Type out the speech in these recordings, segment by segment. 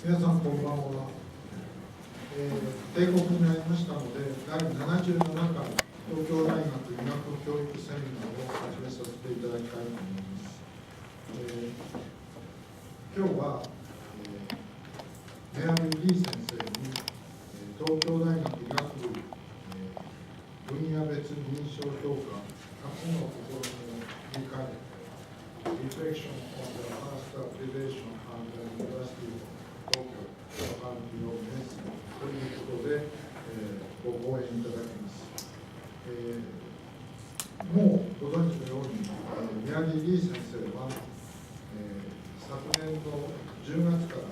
皆さんこんばんは。定刻になりましたので、第77回東京大学医学教育セミナーを始めさせていただきたいと思います。今日は、メアリー・リー先生に、東京大学医学部、分野別認証評価過去の試みを振り返るReflection on the past application and the University of Tokyo Faculty of Medicine ということで、ご講演いただきます。もうご存知のように、メアリー・リー先生は、昨年の10月から、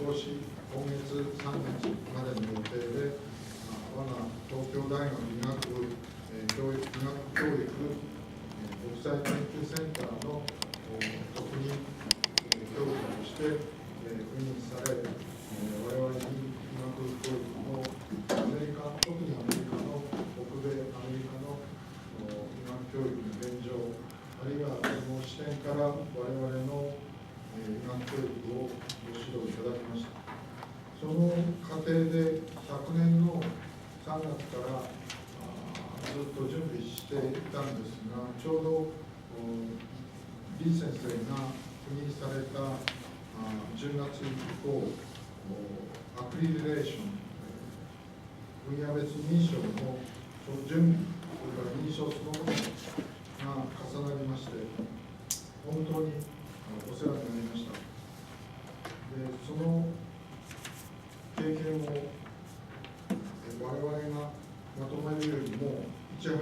今月3月までの予定で、我が東京大学医学部、医学教育国際研究センターの特任教授として赴任され、我々に医学教育の特にアメリカの北米アメリカの医学教育の現状、あるいはその視点から我々の医学教育をご指導いただきました。その過程で昨年の3月からずっと準備していたんですが、ちょうど李先生が赴任された10月以降、アクリデレーション、分野別認証の準備、それから認証そのものが重なりまして、本当にお世話になりました。で、その経験を我々がまとめるよりもいち早く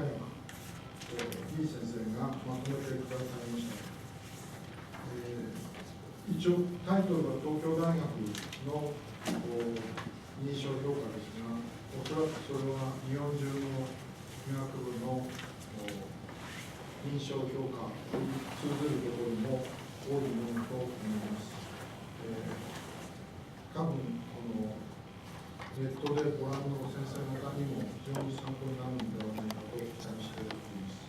李先生がまとめてくださいました。一応タイトルは東京大学の認証評価ですが、おそらくそれは日本中の医学部の認証評価に通ずるところも多いものと思います。多分ネットでご覧の先生方にも非常に参考になるのではないかと期待しております。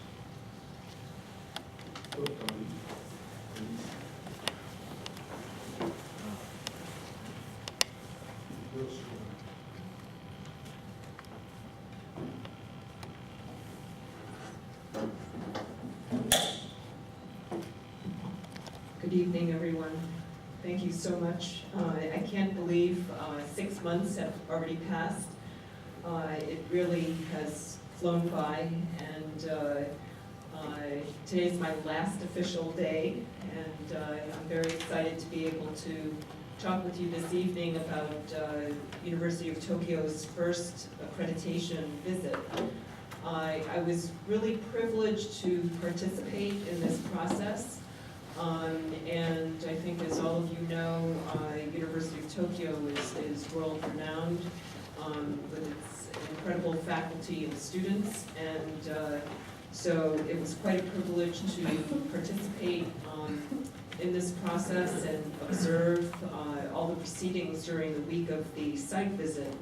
Good evening, everyone. Thank you so much. I can't believe 6 months have already passed. It really has flown by, and today's my last official day, and I'm very excited to be able to talk with you this evening about University of Tokyo's first accreditation visit. I was really privileged to participate in this process. And I think, as all of you know, University of Tokyo is world-renowned with its incredible faculty and students, and so it was quite a privilege to participate in this process and observe all the proceedings during the week of the site visit.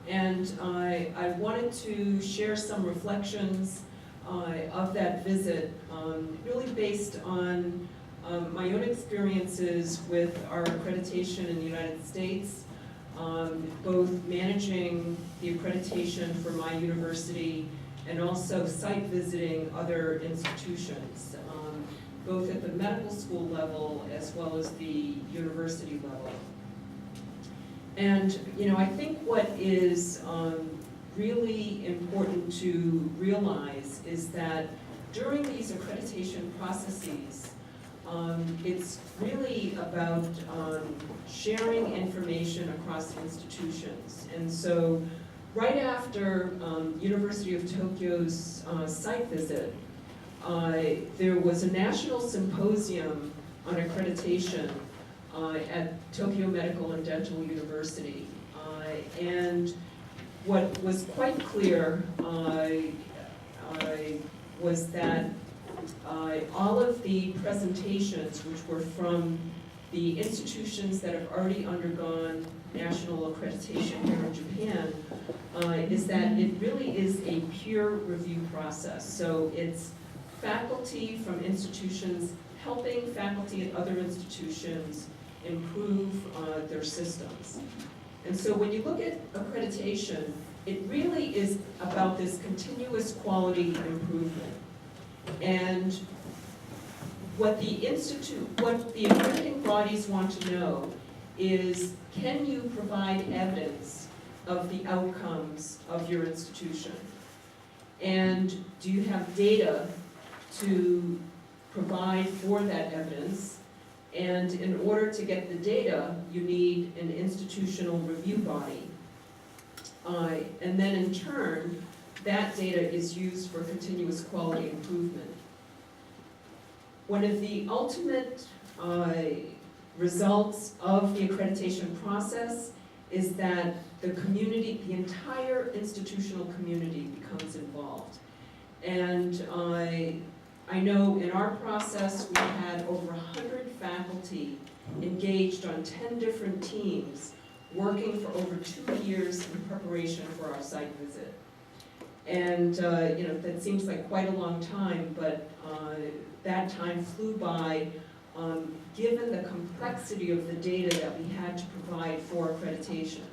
And I wanted to share some reflections of that visit, really based on my own experiences with our accreditation in the United States, both managing the accreditation for my university and also site visiting other institutions, both at the medical school level as well as the university level. And I think what is really important to realize is that during these accreditation processes, it's really about sharing information across institutions. And so right after University of Tokyo's site visit, there was a national symposium on accreditation at Tokyo Medical and Dental University. And what was quite clear was that all of the presentations, which were from the institutions that have already undergone national accreditation here in Japan, is that it really is a peer review process. So it's faculty from institutions helping faculty at other institutions improve their systems. And so when you look at accreditation, it really is about this continuous quality improvement. And what the accrediting bodies want to know is, can you provide evidence of the outcomes of your institution? And do you have data to provide for that evidence? And in order to get the data, you need an institutional review body. And then in turn, that data is used for continuous quality improvement. One of the ultimate results of the accreditation process is that the community, the entire institutional community becomes involved. And I know in our process, we had over 100 faculty engaged on 10 different teams, working for over 2 years in preparation for our site visit. And that seems like quite a long time, but that time flew by, given the complexity of the data that we had to provide for accreditation.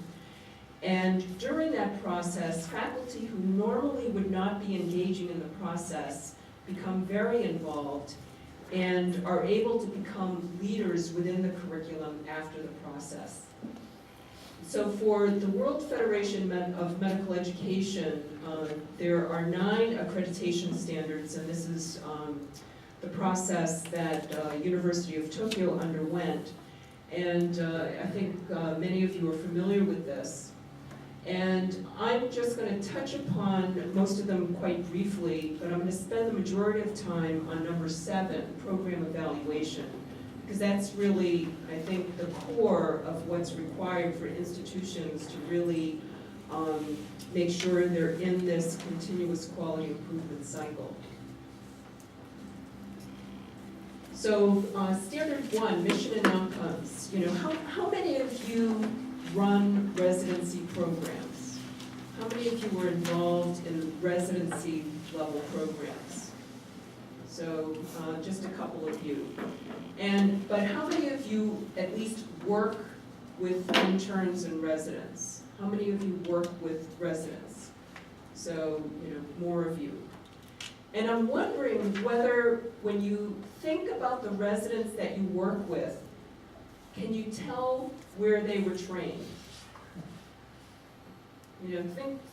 And during that process, faculty who normally would not be engaging in the process become very involved and are able to become leaders within the curriculum after the process. So for the World Federation of Medical Education, there are 9 accreditation standards, and this is the process that University of Tokyo underwent. And I think many of you are familiar with this. And I'm just going to touch upon most of them quite briefly, but I'm going to spend the majority of time on number 7, program evaluation, because that's really, I think, the core of what's required for institutions to really make sure they're in this continuous quality improvement cycle. So standard 1, mission and outcomes. How many of you run residency programs? How many of you were involved in residency level programs? So just a couple of you. But how many of you at least work with interns and residents? How many of you work with residents? So, more of you. And I'm wondering whether, when you think about the residents that you work with, can you tell where they were trained?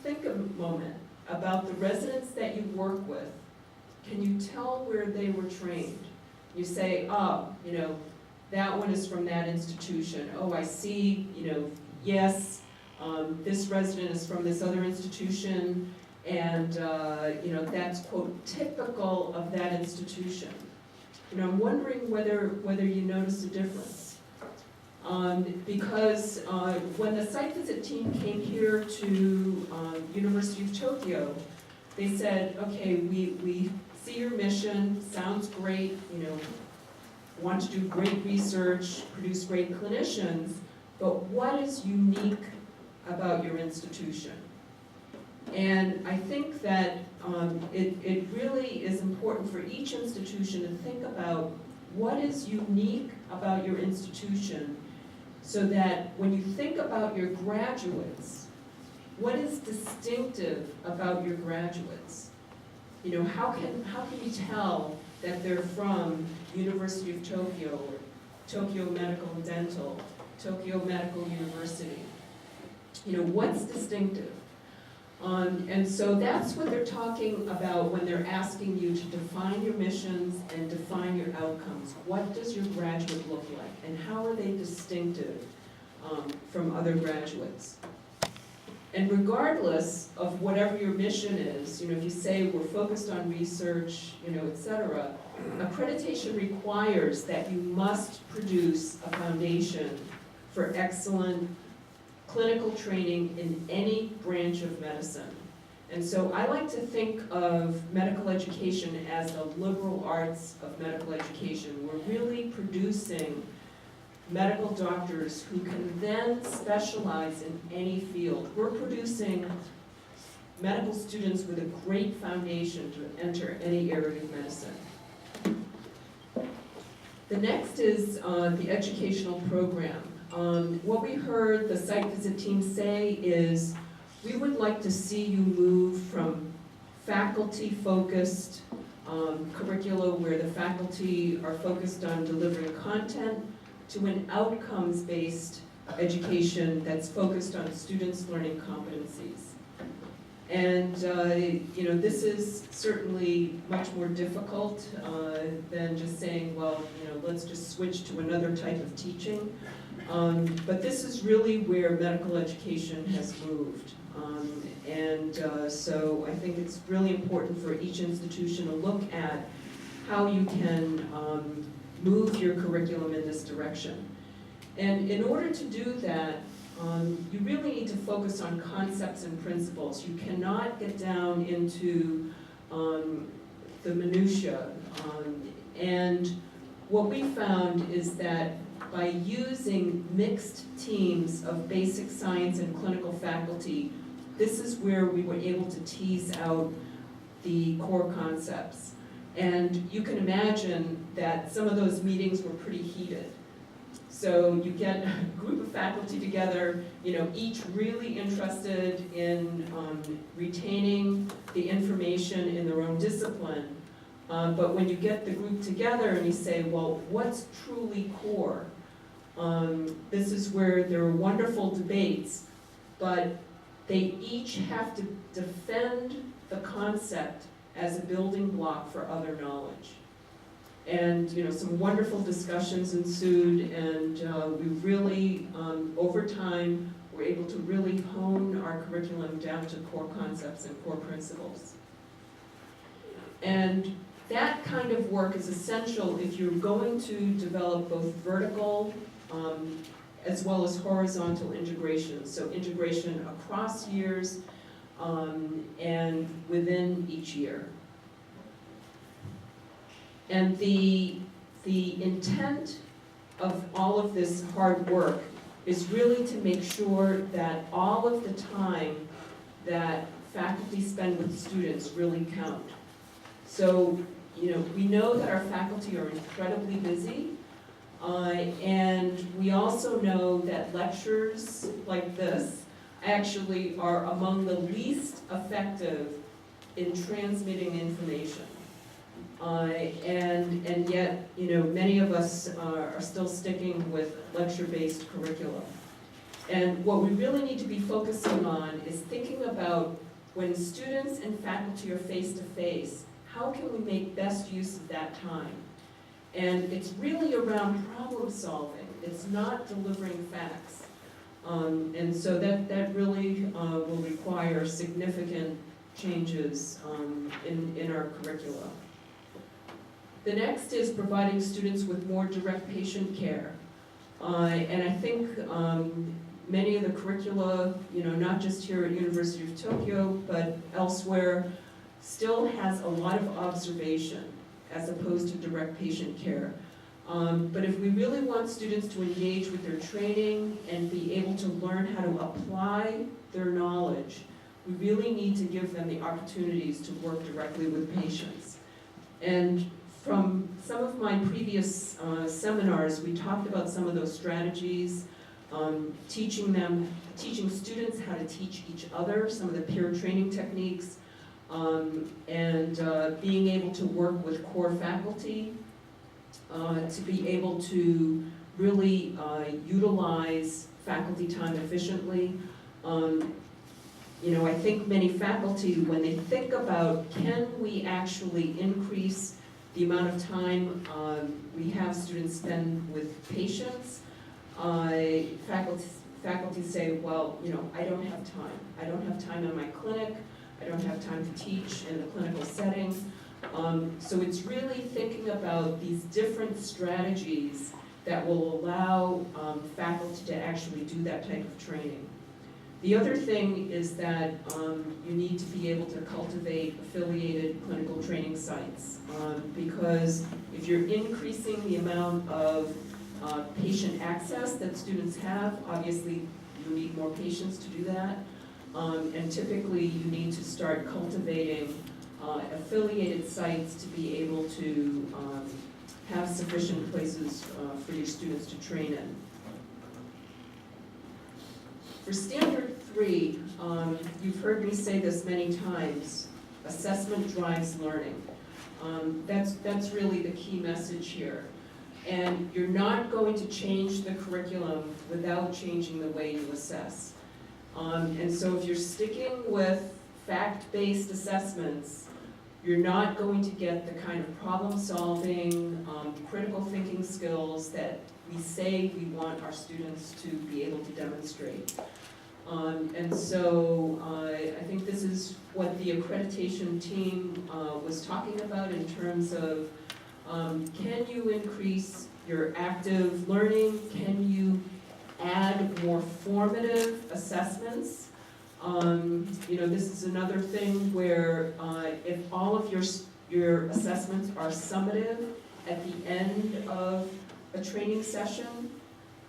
Think a moment about the residents that you work with. Can you tell where they were trained? You say, that one is from that institution. Oh, I see, yes, this resident is from this other institution, and, that's, quote, typical of that institution. I'm wondering whether you notice a difference. Because when the site visit team came here to University of Tokyo, they said, okay, we see your mission, sounds great, want to do great research, produce great clinicians, but what is unique about your institution? And I think that it really is important for each institution to think about what is unique about your institution, so that when you think about your graduates, what is distinctive about your graduates? How can you tell that they're from University of Tokyo, or Tokyo Medical and Dental, Tokyo Medical University? What's distinctive? And so that's what they're talking about when they're asking you to define your missions and define your outcomes. What does your graduate look like, and how are they distinctive from other graduates? And regardless of whatever your mission is, if you say we're focused on research, et cetera, accreditation requires that you must produce a foundation for excellent clinical training in any branch of medicine. And so I like to think of medical education as the liberal arts of medical education. We're really producing medical doctors who can then specialize in any field. We're producing medical students with a great foundation to enter any area of medicine. The next is the educational program. What we heard the site visit team say is, we would like to see you move from faculty-focused curricula where the faculty are focused on delivering content to an outcomes-based education that's focused on students learning competencies. And this is certainly much more difficult than just saying, well, let's just switch to another type of teaching. But this is really where medical education has moved. So I think it's really important for each institution to look at how you can move your curriculum in this direction. And in order to do that, you really need to focus on concepts and principles. You cannot get down into the minutiae. And what we found is that by using mixed teams of basic science and clinical faculty, this is where we were able to tease out the core concepts. And you can imagine that some of those meetings were pretty heated. So you get a group of faculty together, each really interested in retaining the information in their own discipline. But when you get the group together and you say, well, what's truly core? This is where there are wonderful debates, but they each have to defend the concept as a building block for other knowledge. And some wonderful discussions ensued, and we really, over time, were able to really hone our curriculum down to core concepts and core principles. And that kind of work is essential if you're going to develop both vertical as well as horizontal integration. So integration across years and within each year. And the intent of all of this hard work is really to make sure that all of the time that faculty spend with students really count. So, we know that our faculty are incredibly busy, and we also know that lectures like this actually are among the least effective in transmitting information. And yet, many of us are still sticking with lecture-based curriculum. And what we really need to be focusing on is thinking about when students and faculty are face-to-face, how can we make best use of that time? And it's really around problem solving. It's not delivering facts. And so that really will require significant changes in our curricula. The next is providing students with more direct patient care. And I think many of the curricula, not just here at University of Tokyo, but elsewhere, still has a lot of observation as opposed to direct patient care. But if we really want students to engage with their training and be able to learn how to apply their knowledge, we really need to give them the opportunities to work directly with patients. And from some of my previous seminars, we talked about some of those strategies, teaching students how to teach each other, some of the peer training techniques, and being able to work with core faculty to be able to really utilize faculty time efficiently. I think many faculty, when they think about can we actually increase the amount of time we have students spend with patients, faculty say, well, I don't have time. I don't have time in my clinic. I don't have time to teach in the clinical setting. So it's really thinking about these different strategies that will allow faculty to actually do that type of training. The other thing is that you need to be able to cultivate affiliated clinical training sites because if you're increasing the amount of patient access that students have, obviously you need more patients to do that. And typically you need to start cultivating affiliated sites to be able to have sufficient places for your students to train in. For standard 3, you've heard me say this many times, assessment drives learning. That's really the key message here. And you're not going to change the curriculum without changing the way you assess. And so if you're sticking with fact-based assessments, you're not going to get the kind of problem-solving, critical thinking skills that we say we want our students to be able to demonstrate. And so I think this is what the accreditation team was talking about in terms of can you increase your active learning? Can you add more formative assessments? This is another thing where if all of your assessments are summative at the end of a training session,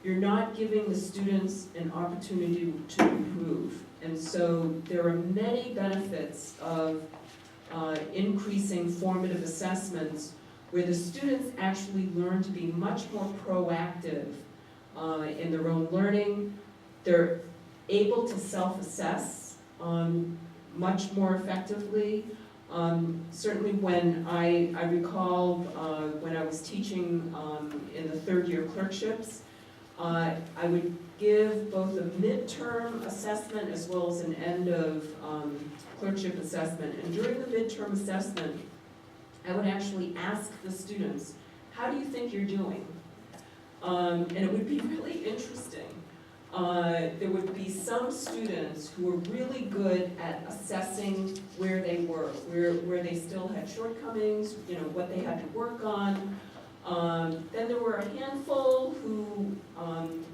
you're not giving the students an opportunity to improve. And so there are many benefits of increasing formative assessments where the students actually learn to be much more proactive in their own learning. They're able to self-assess much more effectively. Certainly when I recall when I was teaching in the third-year clerkships, I would give both a midterm assessment as well as an end of clerkship assessment. And during the midterm assessment, I would actually ask the students, how do you think you're doing? And it would be really interesting. There would be some students who were really good at assessing where they were, where they still had shortcomings, what they had to work on. Then there were a handful who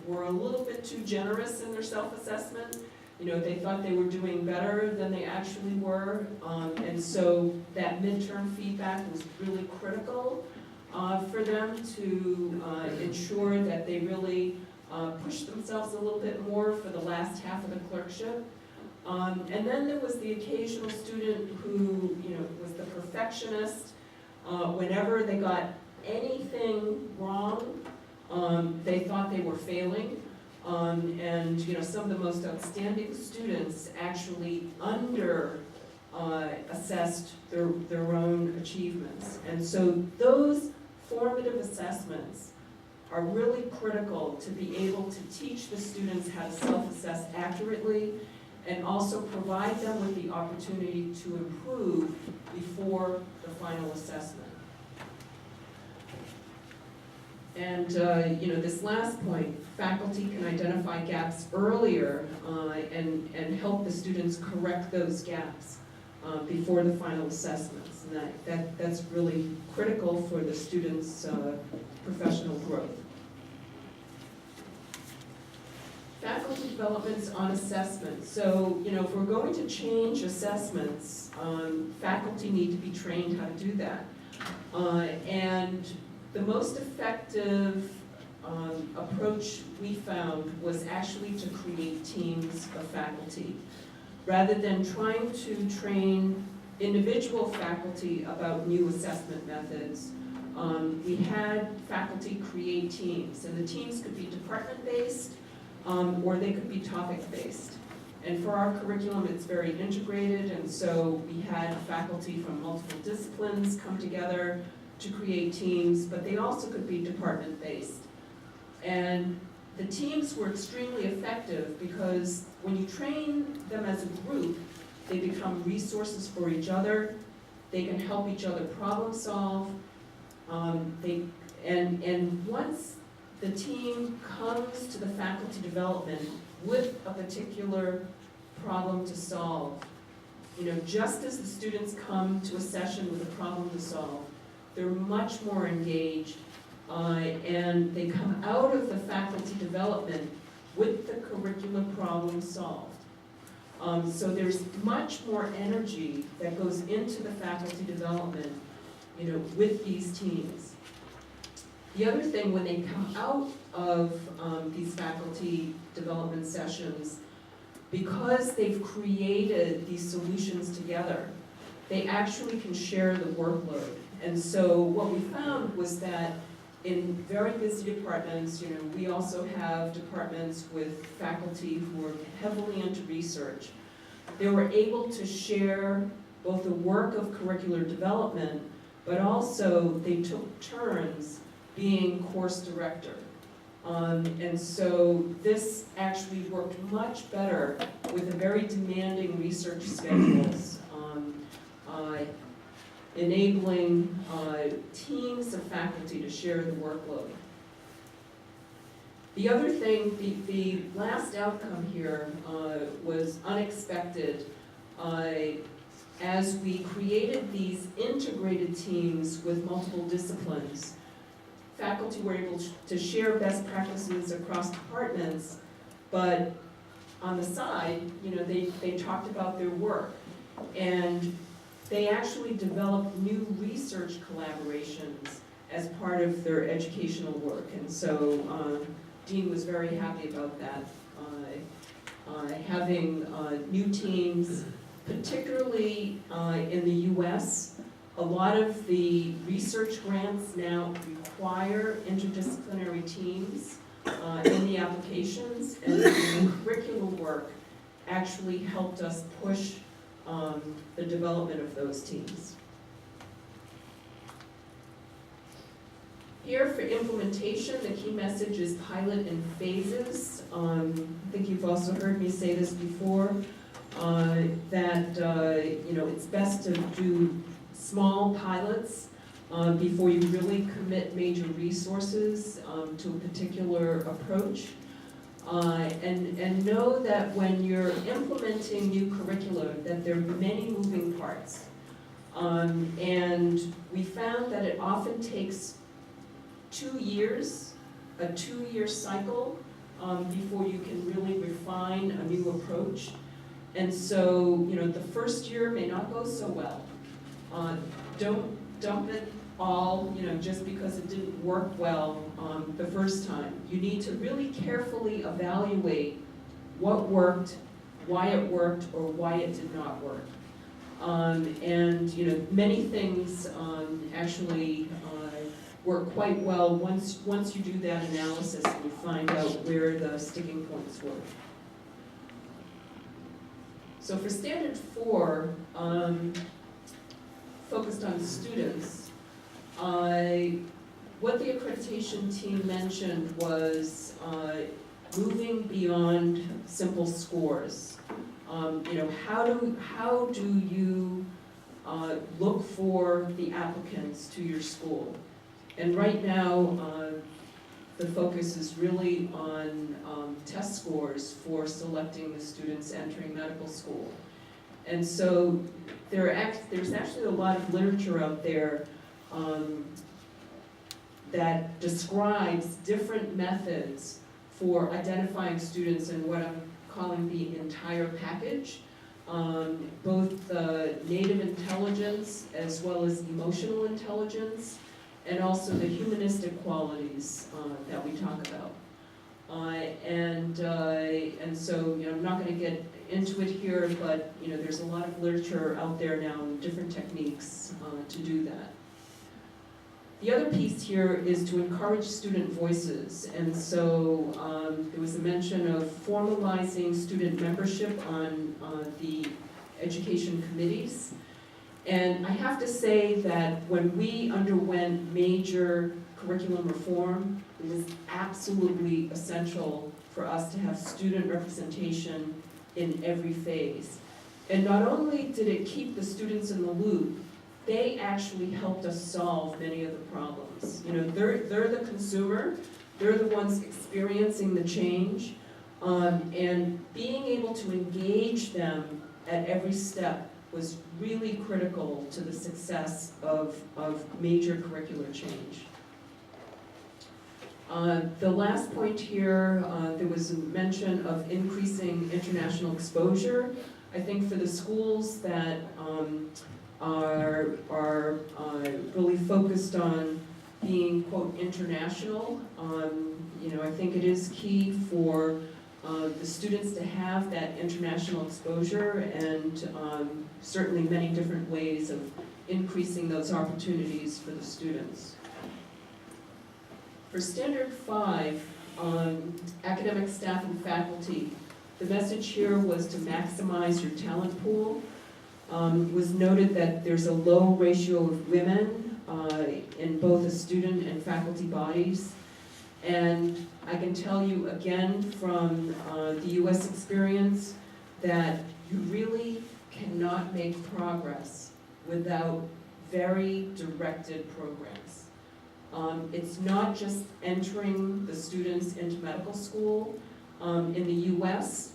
were a little bit too generous in their self-assessment. They thought they were doing better than they actually were. And so that midterm feedback was really critical for them to ensure that they really push themselves a little bit more for the last half of the clerkship. And then there was the occasional student who, was the perfectionist. Whenever they got anything wrong, they thought they were failing. And some of the most outstanding students actually assessed their own achievements. And so those formative assessments are really critical to be able to teach the students how to self-assess accurately and also provide them with the opportunity to improve before the final assessment. And this last point, faculty can identify gaps earlier and help the students correct those gaps before the final assessments. And that's really critical for the students' professional growth. Faculty developments on assessment. So, if we're going to change assessments, faculty need to be trained how to do that. And the most effective approach we found was actually to create teams of faculty. Rather than trying to train individual faculty about new assessment methods, we had faculty create teams. And the teams could be department-based, or they could be topic-based. And for our curriculum, it's very integrated, and so we had faculty from multiple disciplines come together to create teams, but they also could be department-based. And the teams were extremely effective because when you train them as a group, they become resources for each other, they can help each other problem solve, and once the team comes to the faculty development with a particular problem to solve, just as the students come to a session with a problem to solve, they're much more engaged, and they come out of the faculty development with the curricular problem solved. So there's much more energy that goes into the faculty development, with these teams. The other thing, when they come out of these faculty development sessions, because they've created these solutions together, they actually can share the workload. And so what we found was that in very busy departments, we also have departments with faculty who are heavily into research. They were able to share both the work of curricular development, but also they took turns being course director. And so this actually worked much better with the very demanding research schedules, enabling teams of faculty to share the workload. The other thing, the last outcome here was unexpected. As we created these integrated teams with multiple disciplines, faculty were able to share best practices across departments, but on the side, they talked about their work. And they actually developed new research collaborations as part of their educational work. And so Dean was very happy about that. Having new teams, particularly in the US, a lot of the research grants now require interdisciplinary teams in the applications, and the curriculum work actually helped us push the development of those teams. Here for implementation, the key message is pilot in phases. I think you've also heard me say this before, that it's best to do small pilots before you really commit major resources to a particular approach. And know that when you're implementing new curricula, that there are many moving parts. And we found that it often takes 2 years, a 2-year cycle, before you can really refine a new approach. And so, the first year may not go so well. Don't dump it all, just because it didn't work well the first time. You need to really carefully evaluate what worked, why it worked, or why it did not work. And many things actually work quite well once you do that analysis and you find out where the sticking points were. So for Standard 4, focused on students, what the accreditation team mentioned was moving beyond simple scores. How do you look for the applicants to your school? And right now, the focus is really on test scores for selecting the students entering medical school. And so there's actually a lot of literature out there that describes different methods for identifying students in what I'm calling the entire package, both native intelligence as well as emotional intelligence, and also the humanistic qualities that we talk about. And so, I'm not going to get into it here, but there's a lot of literature out there now and different techniques to do that. The other piece here is to encourage student voices, and so there was a mention of formalizing student membership on the education committees. And I have to say that when we underwent major curriculum reform, it was absolutely essential for us to have student representation in every phase. And not only did it keep the students in the loop, they actually helped us solve many of the problems. They're the consumer, they're the ones experiencing the change, and being able to engage them at every step was really critical to the success of major curricular change. The last point here, there was a mention of increasing international exposure. I think for the schools that are really focused on being, quote, international, I think it is key for the students to have that international exposure, and certainly many different ways of increasing those opportunities for the students. For Standard 5, academic staff and faculty, the message here was to maximize your talent pool. It was noted that there's a low ratio of women in both the student and faculty bodies. And I can tell you again from the US experience that you really cannot make progress without very directed programs. It's not just entering the students into medical school. In the US,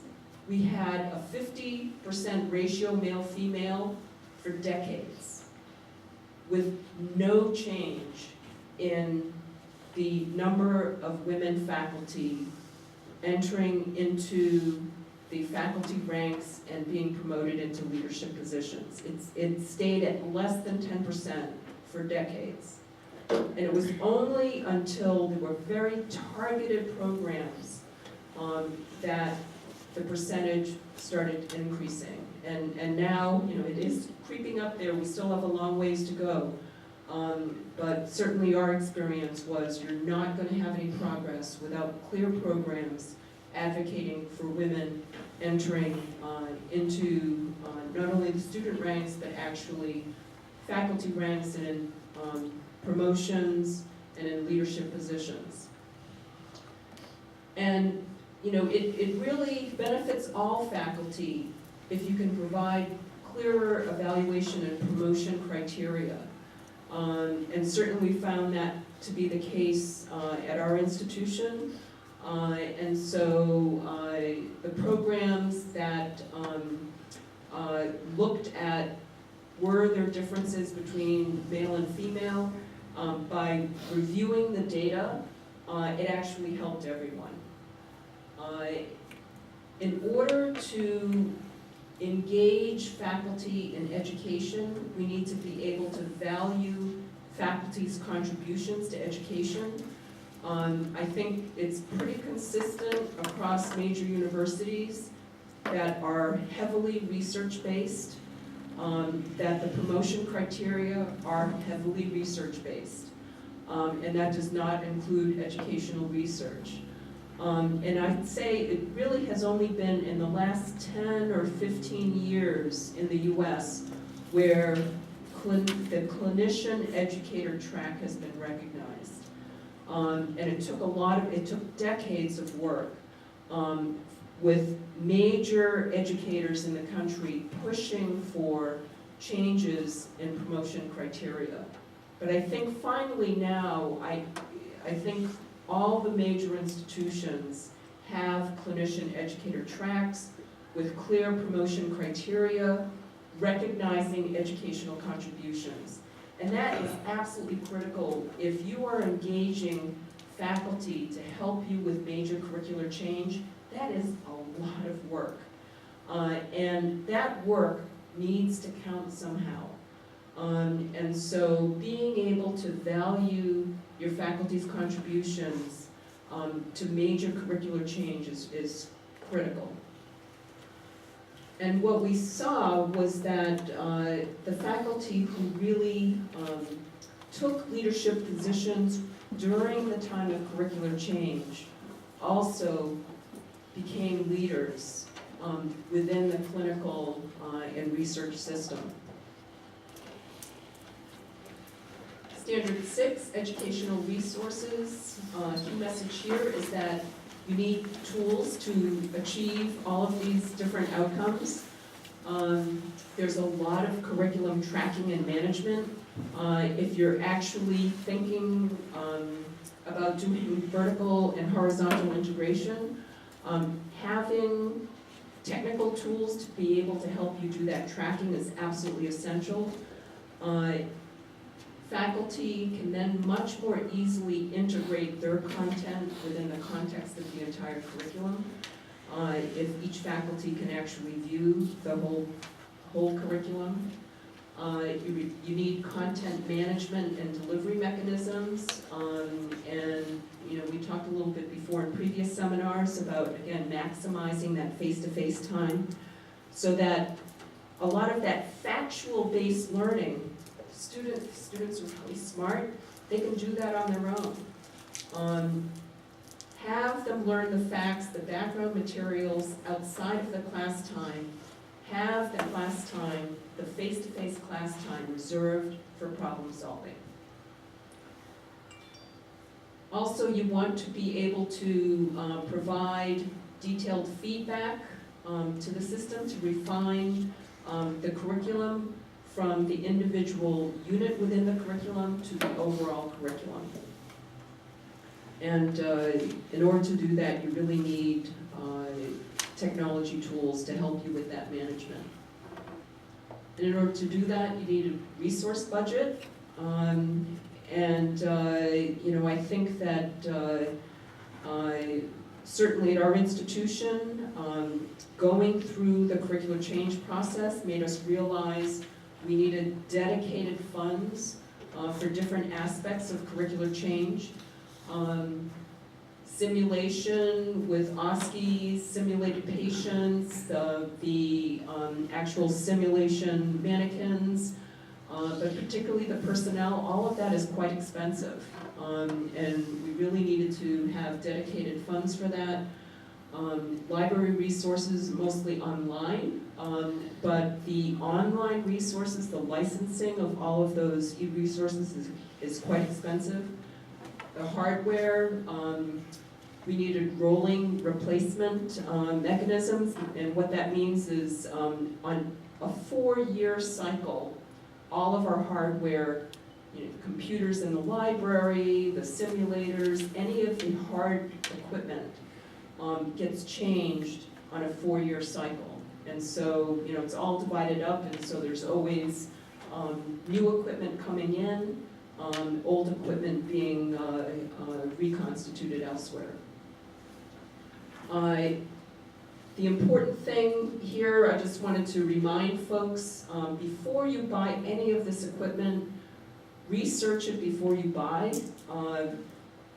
we had a 50% ratio male-female for decades, with no change in the number of women faculty entering into the faculty ranks and being promoted into leadership positions. It stayed at less than 10% for decades. And it was only until there were very targeted programs that the percentage started increasing. And now, it is creeping up there. We still have a long ways to go. But certainly our experience was you're not going to have any progress without clear programs advocating for women entering into not only the student ranks, but actually faculty ranks and in promotions and in leadership positions. And it really benefits all faculty if you can provide clearer evaluation and promotion criteria. And certainly we found that to be the case at our institution. And so the programs that looked at were there differences between male and female, by reviewing the data, it actually helped everyone. In order to engage faculty in education, we need to be able to value faculty's contributions to education. I think it's pretty consistent across major universities that are heavily research-based, that the promotion criteria are heavily research-based, and that does not include educational research. And I'd say it really has only been in the last 10 or 15 years in the US where the clinician educator track has been recognized. And it took decades of work with major educators in the country pushing for changes in promotion criteria. But I think finally now, I think all the major institutions have clinician educator tracks with clear promotion criteria, recognizing educational contributions. And that is absolutely critical if you are engaging faculty to help you with major curricular change. That is a lot of work. And that work needs to count somehow. And so being able to value your faculty's contributions to major curricular change is critical. And what we saw was that the faculty who really took leadership positions during the time of curricular change also became leaders within the clinical and research system. Standard 6, educational resources. Key message here is that you need tools to achieve all of these different outcomes. There's a lot of curriculum tracking and management. If you're actually thinking about doing vertical and horizontal integration, having technical tools to be able to help you do that tracking is absolutely essential. Faculty can then much more easily integrate their content within the context of the entire curriculum. If each faculty can actually view the whole curriculum. You need content management and delivery mechanisms. And we talked a little bit before in previous seminars about, again, maximizing that face-to-face time so that a lot of that factual-based learning students are really smart, they can do that on their own. Have them learn the facts, the background materials outside of the class time. Have the class time, the face-to-face class time reserved for problem solving. Also, you want to be able to provide detailed feedback to the system to refine the curriculum from the individual unit within the curriculum to the overall curriculum. And in order to do that, you really need technology tools to help you with that management. And in order to do that, you need a resource budget. I think that certainly at our institution, going through the curricular change process made us realize we needed dedicated funds for different aspects of curricular change. Simulation with OSCE, simulated patients, the actual simulation mannequins, but particularly the personnel, all of that is quite expensive. And we really needed to have dedicated funds for that. Library resources, mostly online, but the online resources, the licensing of all of those e-resources is quite expensive. The hardware, we needed rolling replacement mechanisms, and what that means is on a 4-year cycle, all of our hardware, computers in the library, the simulators, any of the hard equipment gets changed on a 4-year cycle. And so, it's all divided up, and so there's always new equipment coming in, old equipment being reconstituted elsewhere. The important thing here, I just wanted to remind folks, before you buy any of this equipment, research it before you buy.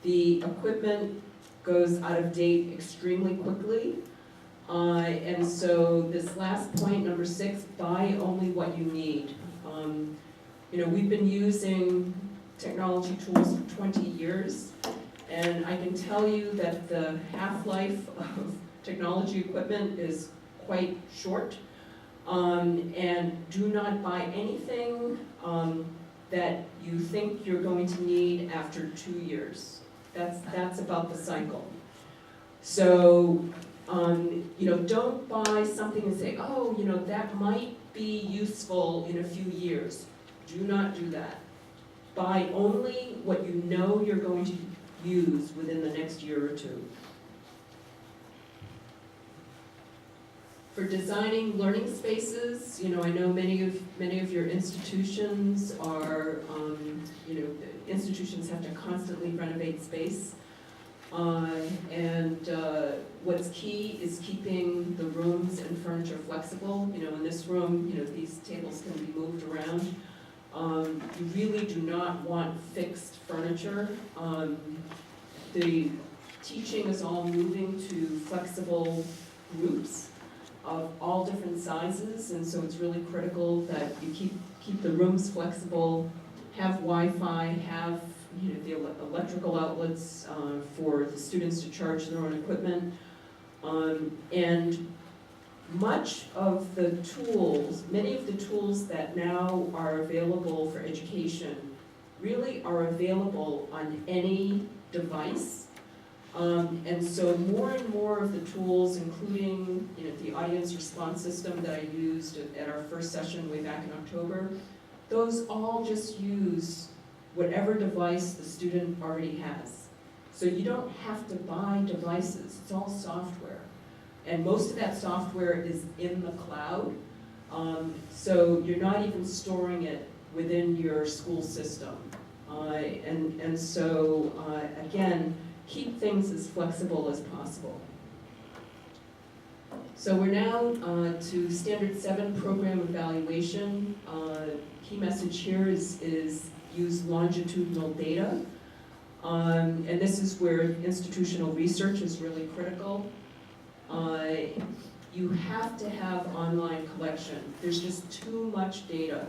The equipment goes out of date extremely quickly. And so this last point, number 6, buy only what you need. We've been using technology tools for 20 years, and I can tell you that the half-life of technology equipment is quite short. And do not buy anything that you think you're going to need after 2 years. That's about the cycle. So, don't buy something and say, oh, that might be useful in a few years. Do not do that. Buy only what you know you're going to use within the next year or two. For designing learning spaces, I know many of your institutions are, institutions have to constantly renovate space. What's key is keeping the rooms and furniture flexible. In this room, these tables can be moved around. You really do not want fixed furniture. The teaching is all moving to flexible groups of all different sizes, and so it's really critical that you keep the rooms flexible, have Wi-Fi, have the electrical outlets for the students to charge their own equipment, and much of the tools, many of the tools that now are available for education really are available on any device. And so more and more of the tools, including the audience response system that I used at our first session way back in October, those all just use whatever device the student already has. So you don't have to buy devices, it's all software. And most of that software is in the cloud, so you're not even storing it within your school system. Again, keep things as flexible as possible. So we're now to Standard 7 program evaluation. Key message here is use longitudinal data. And this is where institutional research is really critical. You have to have online collection. There's just too much data.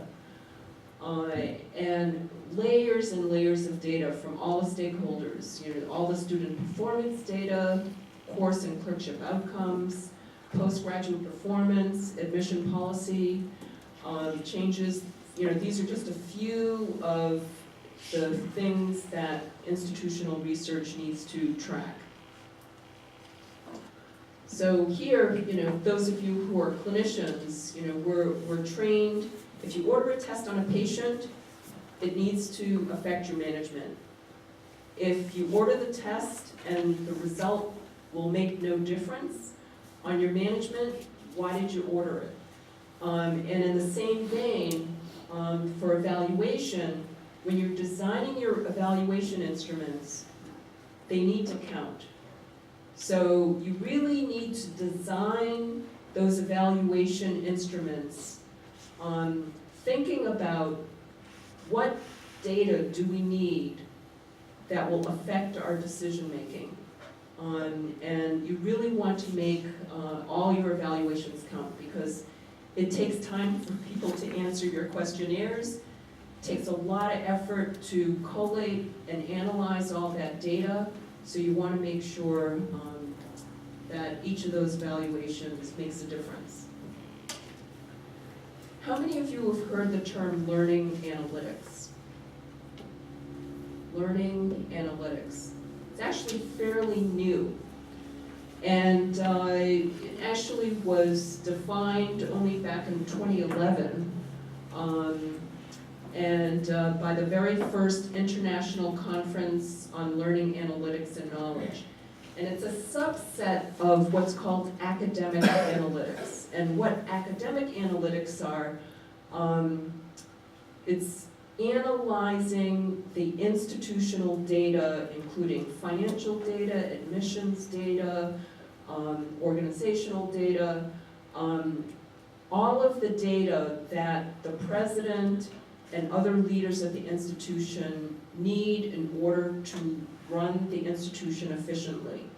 and layers and layers of data from all the stakeholders, all the student performance data, course and clerkship outcomes, postgraduate performance, admission policy, changes. These are just a few of the things that institutional research needs to track. So here, those of you who are clinicians, we're trained. If you order a test on a patient, it needs to affect your management. If you order the test and the result will make no difference on your management, why did you order it? And in the same vein, for evaluation, when you're designing your evaluation instruments, they need to count. So you really need to design those evaluation instruments thinking about what data do we need that will affect our decision making. And you really want to make all your evaluations count, because it takes time for people to answer your questionnaires. It takes a lot of effort to collate and analyze all that data. So you want to make sure that each of those evaluations makes a difference. How many of you have heard the term learning analytics? Learning analytics. It's actually fairly new. And it actually was defined only back in 2011 by the very first International Conference on Learning Analytics and Knowledge. And it's a subset of what's called academic analytics. And what academic analytics are, it's analyzing the institutional data, including financial data, admissions data, organizational data, all of the data that the president and other leaders of the institution need in order to run the institution efficiently.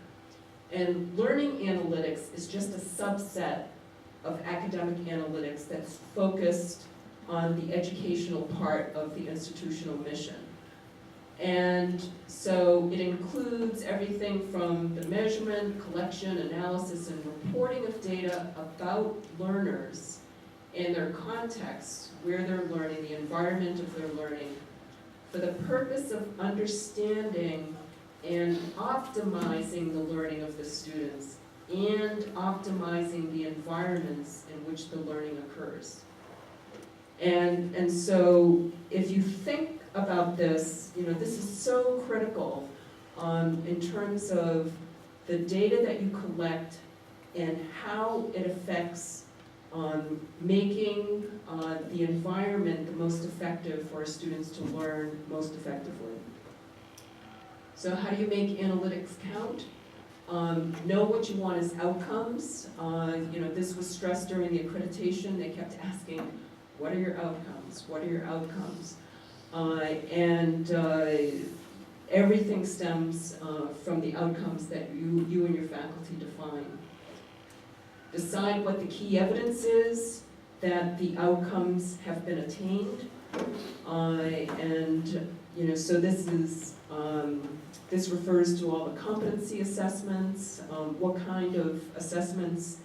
And learning analytics is just a subset of academic analytics that's focused on the educational part of the institutional mission. And so it includes everything from the measurement, collection, analysis, and reporting of data about learners and their context, where they're learning, the environment of their learning, for the purpose of understanding and optimizing the learning of the students and optimizing the environments in which the learning occurs. And so if you think about this, this is so critical in terms of the data that you collect and how it affects making the environment the most effective for our students to learn most effectively. So how do you make analytics count? Know what you want as outcomes. This was stressed during the accreditation. They kept asking, what are your outcomes? What are your outcomes? Everything stems from the outcomes that you and your faculty define. Decide what the key evidence is that the outcomes have been attained. So this is this refers to all the competency assessments, what kind of assessments,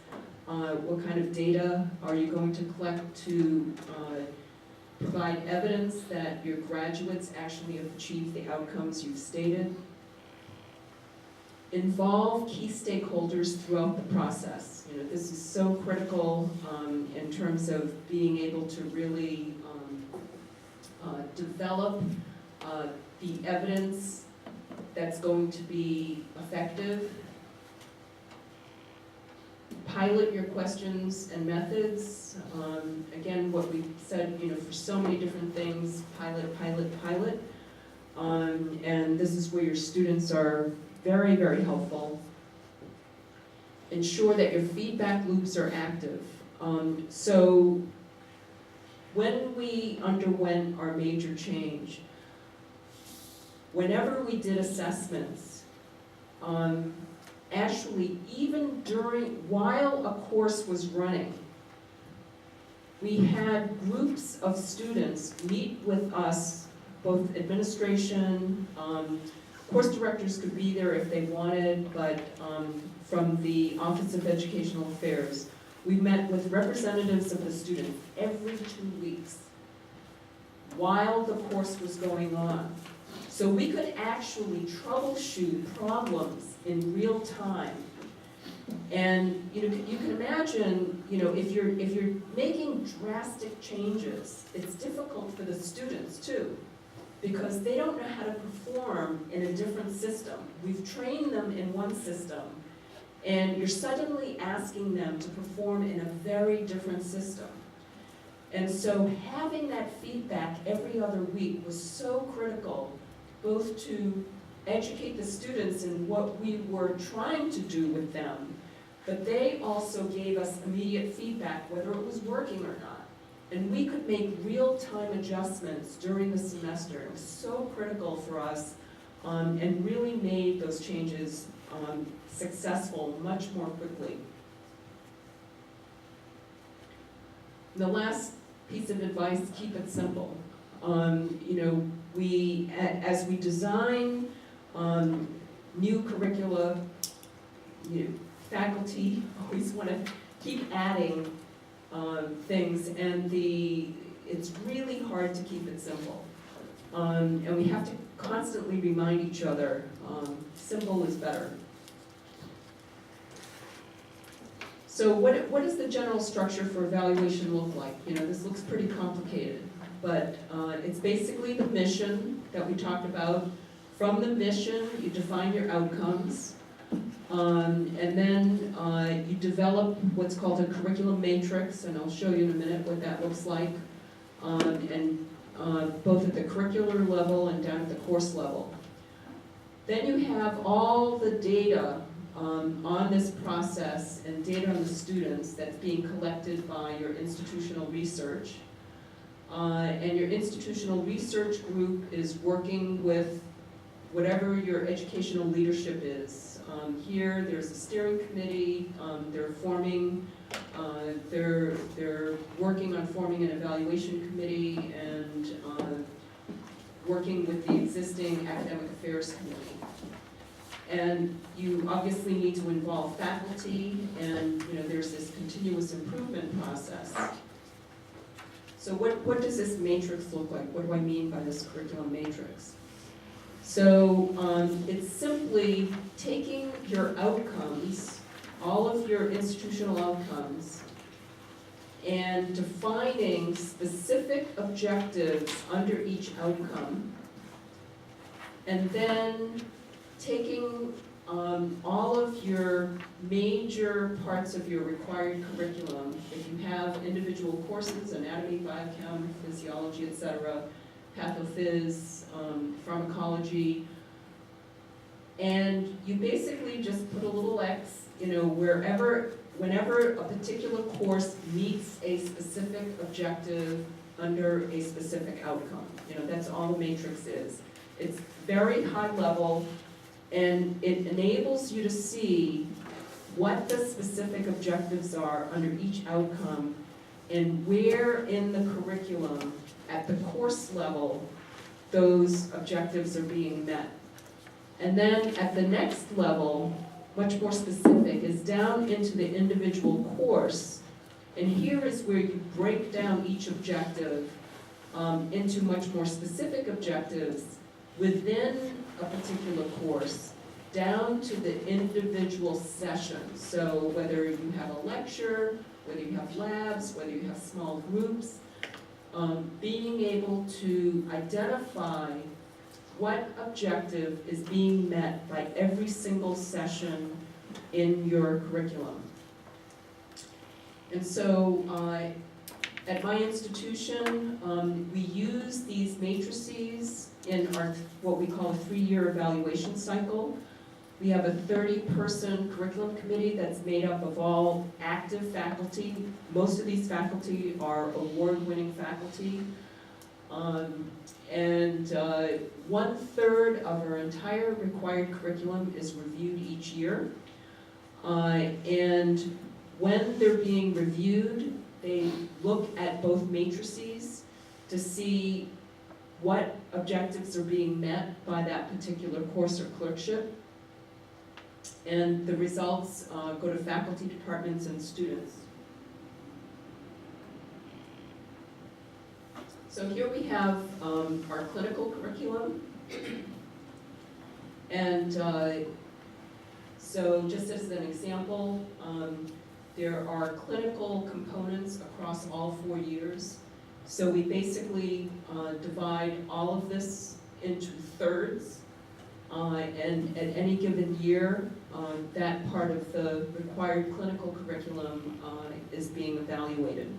what kind of data are you going to collect to provide evidence that your graduates actually have achieved the outcomes you've stated. Involve key stakeholders throughout the process. This is so critical in terms of being able to really develop the evidence that's going to be effective. Pilot your questions and methods. Again, what we said, for so many different things, pilot. And this is where your students are very, very helpful. Ensure that your feedback loops are active. So when we underwent our major change, whenever we did assessments, actually even while a course was running, we had groups of students meet with us, both administration, course directors could be there if they wanted, but from the Office of Educational Affairs. We met with representatives of the students every 2 weeks while the course was going on. So we could actually troubleshoot problems in real time. And you can imagine, if you're making drastic changes, it's difficult for the students too, because they don't know how to perform in a different system. We've trained them in one system, and you're suddenly asking them to perform in a very different system. And so having that feedback every other week was so critical, both to educate the students in what we were trying to do with them, but they also gave us immediate feedback whether it was working or not. And we could make real-time adjustments during the semester. It was so critical for us, and really made those changes successful much more quickly. The last piece of advice, keep it simple. As we design new curricula, faculty always want to keep adding things, and it's really hard to keep it simple. And we have to constantly remind each other, simple is better. So what does the general structure for evaluation look like? This looks pretty complicated, but it's basically the mission that we talked about. From the mission, you define your outcomes, and then you develop what's called a curriculum matrix, and I'll show you in a minute what that looks like, and both at the curricular level and down at the course level. Then you have all the data on this process and data on the students that's being collected by your institutional research. And your institutional research group is working with whatever your educational leadership is. Here, there's a steering committee. They're working on forming an evaluation committee and working with the existing academic affairs committee. And you obviously need to involve faculty, and there's this continuous improvement process. So what does this matrix look like? What do I mean by this curriculum matrix? So it's simply taking your outcomes, all of your institutional outcomes, and defining specific objectives under each outcome, and then taking all of your major parts of your required curriculum, if you have individual courses, anatomy, biochem, physiology, etc., pathophys, pharmacology, and you basically just put a little X, whenever a particular course meets a specific objective under a specific outcome. That's all the matrix is. It's very high level, and it enables you to see what the specific objectives are under each outcome and where in the curriculum at the course level those objectives are being met. And then at the next level, much more specific, is down into the individual course. And here is where you break down each objective into much more specific objectives within a particular course, down to the individual session. So whether you have a lecture, whether you have labs, whether you have small groups, being able to identify what objective is being met by every single session in your curriculum. And so at my institution, we use these matrices in our what we call a 3-year evaluation cycle. We have a 30-person curriculum committee that's made up of all active faculty. Most of these faculty are award-winning faculty. And 1/3 of our entire required curriculum is reviewed each year. And when they're being reviewed, they look at both matrices to see what objectives are being met by that particular course or clerkship. And the results go to faculty, departments, and students. So here we have our clinical curriculum. And so just as an example, there are clinical components across all 4 years. So we basically divide all of this into thirds. And at any given year, that part of the required clinical curriculum is being evaluated.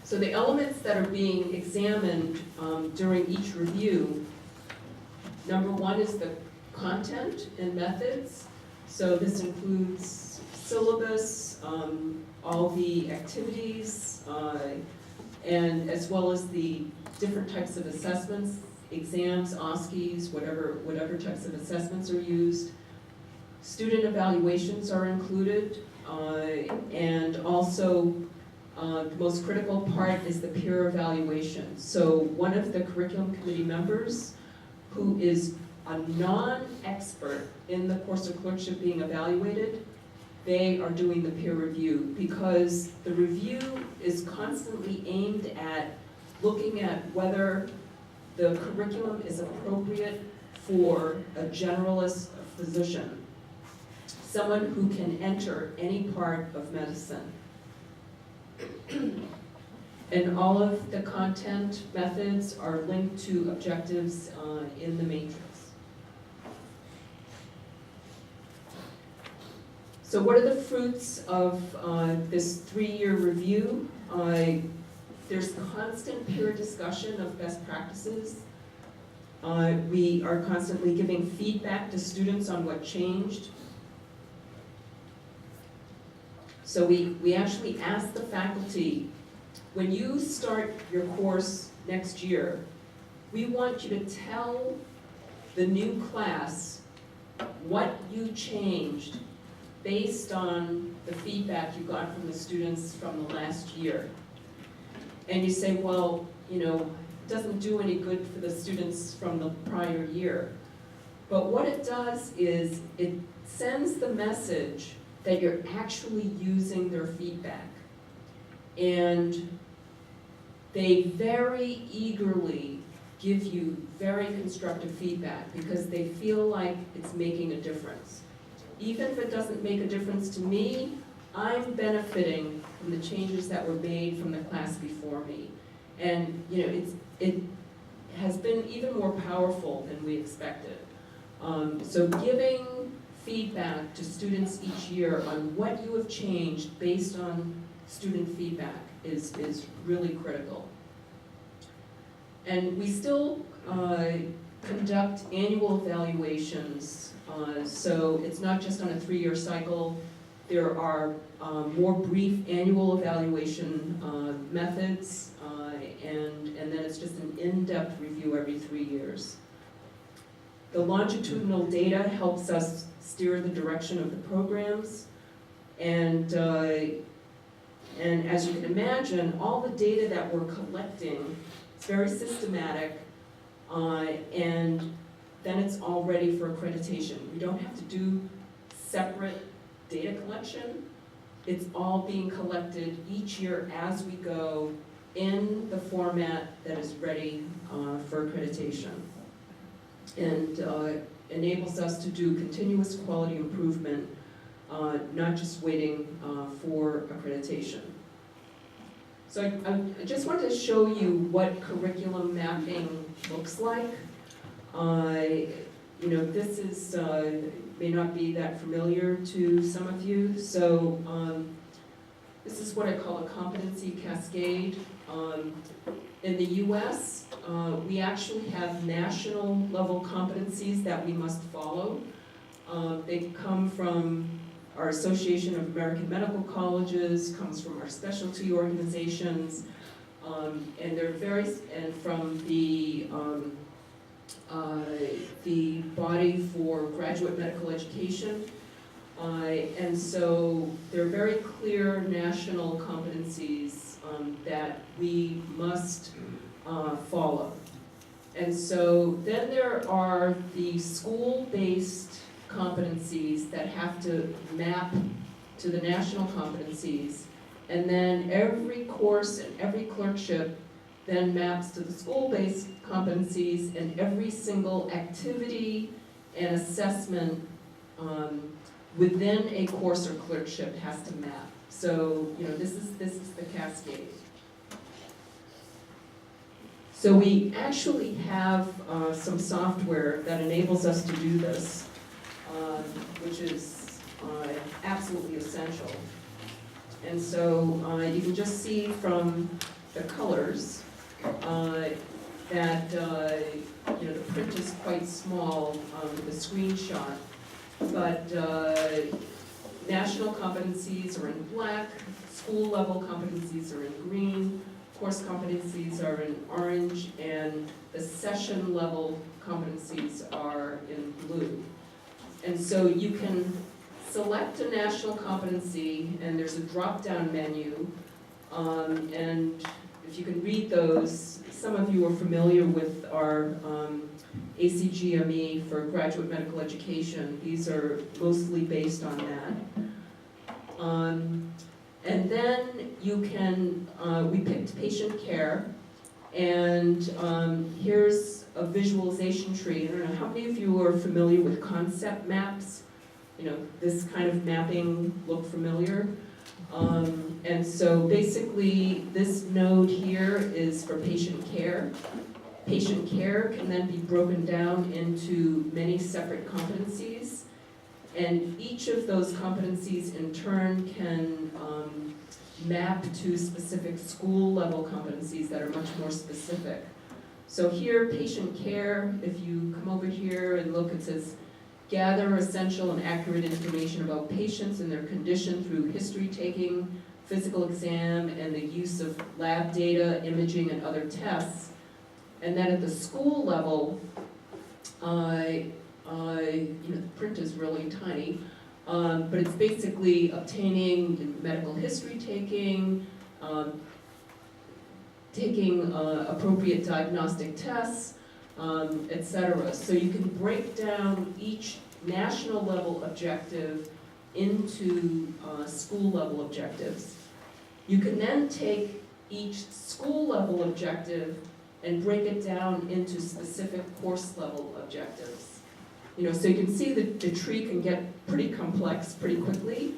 So the elements that are being examined during each review, number one is the content and methods. So this includes syllabus, all the activities, and as well as the different types of assessments, exams, OSCEs, whatever types of assessments are used. Student evaluations are included, and also the most critical part is the peer evaluation. So one of the curriculum committee members who is a non-expert in the course or clerkship being evaluated, they are doing the peer review, because the review is constantly aimed at looking at whether the curriculum is appropriate for a generalist physician, someone who can enter any part of medicine. And all of the content methods are linked to objectives in the matrix. So what are the fruits of this 3-year review? There's constant peer discussion of best practices. We are constantly giving feedback to students on what changed. So we actually ask the faculty, when you start your course next year, we want you to tell the new class what you changed based on the feedback you got from the students from the last year. And you say, well, it doesn't do any good for the students from the prior year. But what it does is it sends the message that you're actually using their feedback. And they very eagerly give you very constructive feedback because they feel like it's making a difference. Even if it doesn't make a difference to me, I'm benefiting from the changes that were made from the class before me. And it has been even more powerful than we expected. So giving feedback to students each year on what you have changed based on student feedback is really critical. And we still conduct annual evaluations, so it's not just on a 3-year cycle. There are more brief annual evaluation methods, and then it's just an in-depth review every 3 years. The longitudinal data helps us steer the direction of the programs, and as you can imagine, all the data that we're collecting is very systematic, and then it's all ready for accreditation. We don't have to do separate data collection. It's all being collected each year as we go in the format that is ready for accreditation. And enables us to do continuous quality improvement, not just waiting for accreditation. So I just wanted to show you what curriculum mapping looks like. This is may not be that familiar to some of you. So this is what I call a competency cascade. In the US, we actually have national level competencies that we must follow. They come from our Association of American Medical Colleges, comes from our specialty organizations, and they're and from the body for graduate medical education. And so there are very clear national competencies that we must follow. And so then there are the school-based competencies that have to map to the national competencies. And then every course and every clerkship then maps to the school-based competencies, and every single activity and assessment within a course or clerkship has to map. So, this is the cascade. So we actually have some software that enables us to do this, which is absolutely essential. And so you can just see from the colors that the print is quite small with the screenshot, but national competencies are in black, school level competencies are in green, course competencies are in orange, and the session level competencies are in blue. And so you can select a national competency, and there's a drop-down menu, and if you can read those, some of you are familiar with our ACGME for graduate medical education. These are mostly based on that. And then you can, we picked patient care, and here's a visualization tree. I don't know, how many of you are familiar with concept maps? This kind of mapping look familiar? And so basically, this node here is for patient care. Patient care can then be broken down into many separate competencies, and each of those competencies in turn can map to specific school level competencies that are much more specific. So here, patient care, if you come over here and look, it says, gather essential and accurate information about patients and their condition through history taking, physical exam, and the use of lab data, imaging, and other tests. And then at the school level, the print is really tiny, but it's basically obtaining medical history taking, taking appropriate diagnostic tests, etc. So you can break down each national level objective into school level objectives. You can then take each school level objective and break it down into specific course level objectives. So you can see that the tree can get pretty complex pretty quickly,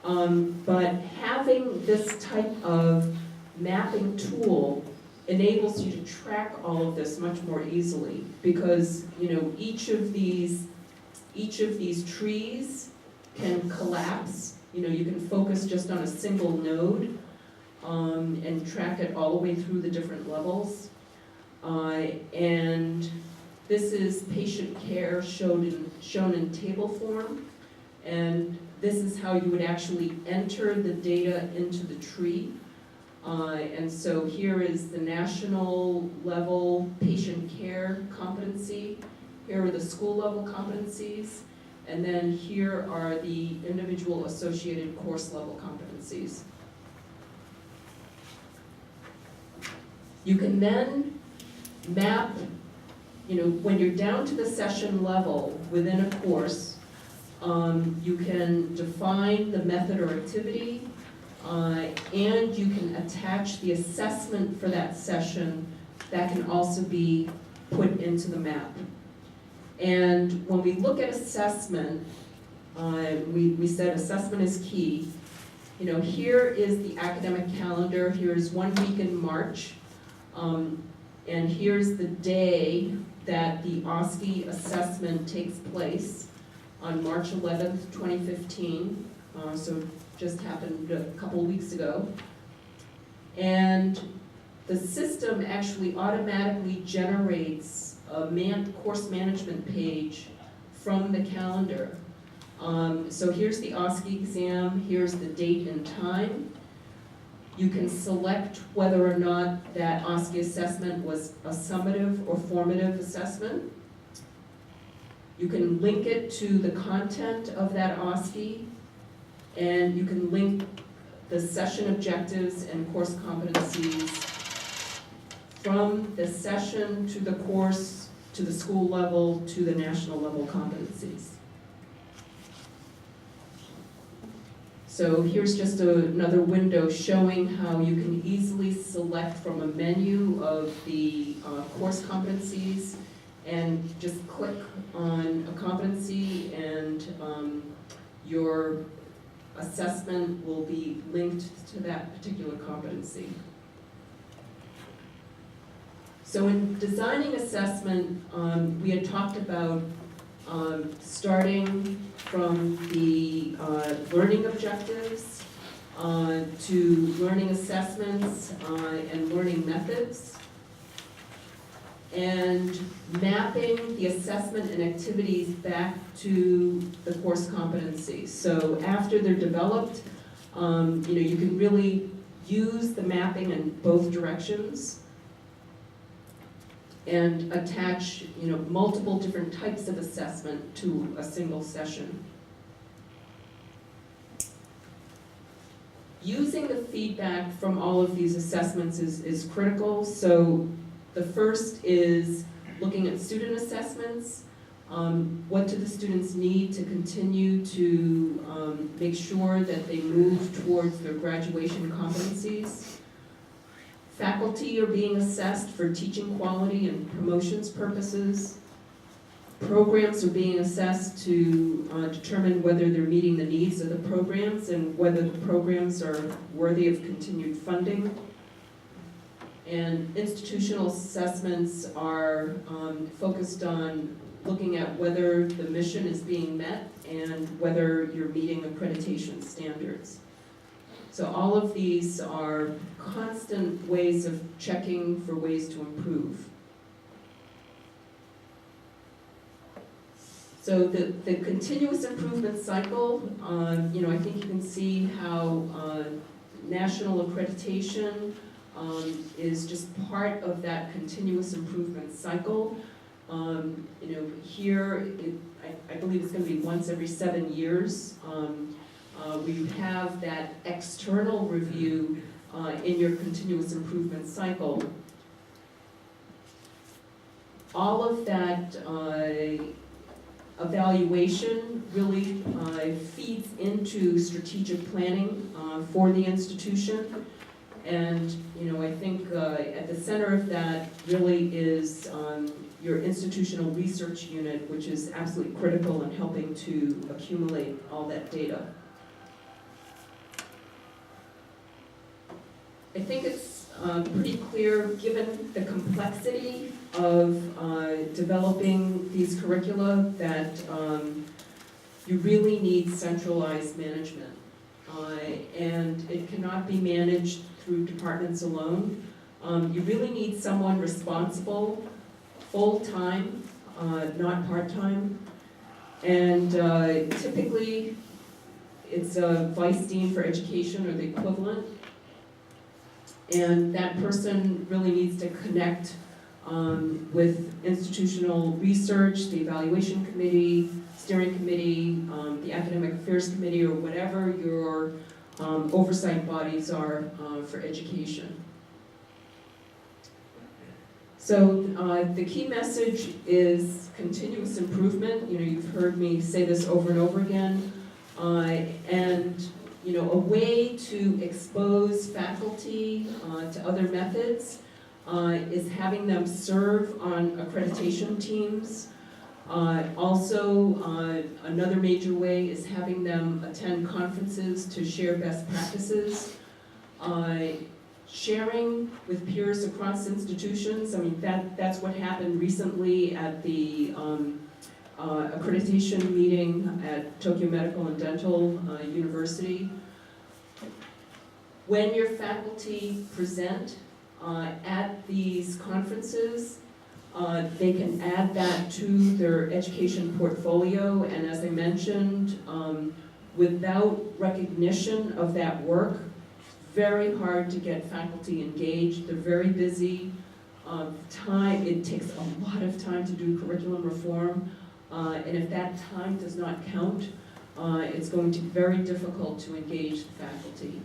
but having this type of mapping tool enables you to track all of this much more easily, because each of these trees can collapse. You can focus just on a single node and track it all the way through the different levels. And this is patient care shown in table form, and this is how you would actually enter the data into the tree. And so here is the national level patient care competency. Here are the school level competencies. And then here are the individual associated course level competencies. You can then map, when you're down to the session level within a course, you can define the method or activity, and you can attach the assessment for that session that can also be put into the map. And when we look at assessment, we said assessment is key. Here is the academic calendar. Here's 1 week in March. And here's the day that the OSCE assessment takes place on March 11th, 2015. So just happened a couple of weeks ago. And the system actually automatically generates a course management page from the calendar. So here's the OSCE exam, here's the date and time. You can select whether or not that OSCE assessment was a summative or formative assessment. You can link it to the content of that OSCE, and you can link the session objectives and course competencies from the session to the course, to the school level, to the national level competencies. So here's just another window showing how you can easily select from a menu of the course competencies and just click on a competency, and your assessment will be linked to that particular competency. So in designing assessment, we had talked about starting from the learning objectives to learning assessments and learning methods, and mapping the assessment and activities back to the course competencies. So after they're developed, you can really use the mapping in both directions and attach multiple different types of assessment to a single session. Using the feedback from all of these assessments is critical. So the first is looking at student assessments. What do the students need to continue to make sure that they move towards their graduation competencies? Faculty are being assessed for teaching quality and promotions purposes. Programs are being assessed to determine whether they're meeting the needs of the programs and whether the programs are worthy of continued funding. And institutional assessments are focused on looking at whether the mission is being met and whether you're meeting accreditation standards. So all of these are constant ways of checking for ways to improve. So the continuous improvement cycle, I think you can see how national accreditation is just part of that continuous improvement cycle. Here, I believe it's going to be once every 7 years. We have that external review in your continuous improvement cycle. All of that evaluation really feeds into strategic planning for the institution. And I think at the center of that really is your institutional research unit, which is absolutely critical in helping to accumulate all that data. I think it's pretty clear, given the complexity of developing these curricula, that you really need centralized management. And it cannot be managed through departments alone. You really need someone responsible, full-time, not part-time. And typically, it's a vice dean for education or the equivalent. And that person really needs to connect with institutional research, the evaluation committee, steering committee, the academic affairs committee, or whatever your oversight bodies are for education. So the key message is continuous improvement. You've heard me say this over and over again. And a way to expose faculty to other methods is having them serve on accreditation teams. Also, another major way is having them attend conferences to share best practices. Sharing with peers across institutions. I mean, that's what happened recently at the accreditation meeting at Tokyo Medical and Dental University. When your faculty present at these conferences, they can add that to their education portfolio, and as I mentioned, without recognition of that work, very hard to get faculty engaged. They're very busy. It takes a lot of time to do curriculum reform. And if that time does not count, it's going to be very difficult to engage the faculty.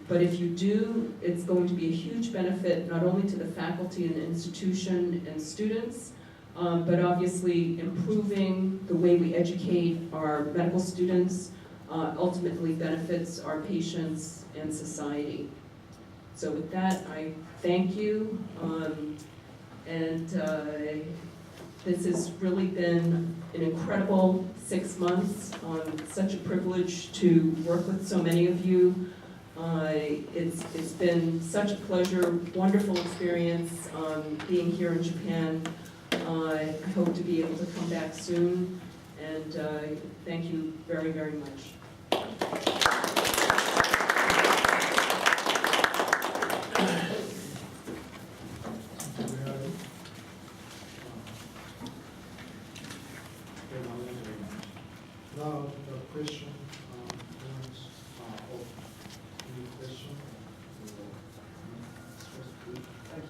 But if you do, it's going to be a huge benefit not only to the faculty and the institution and students, but obviously improving the way we educate our medical students ultimately benefits our patients and society. So with that, I thank you. This has really been an incredible 6 months. Such a privilege to work with so many of you. It's been such a pleasure, wonderful experience being here in Japan. I hope to be able to come back soon, and thank you very, very much.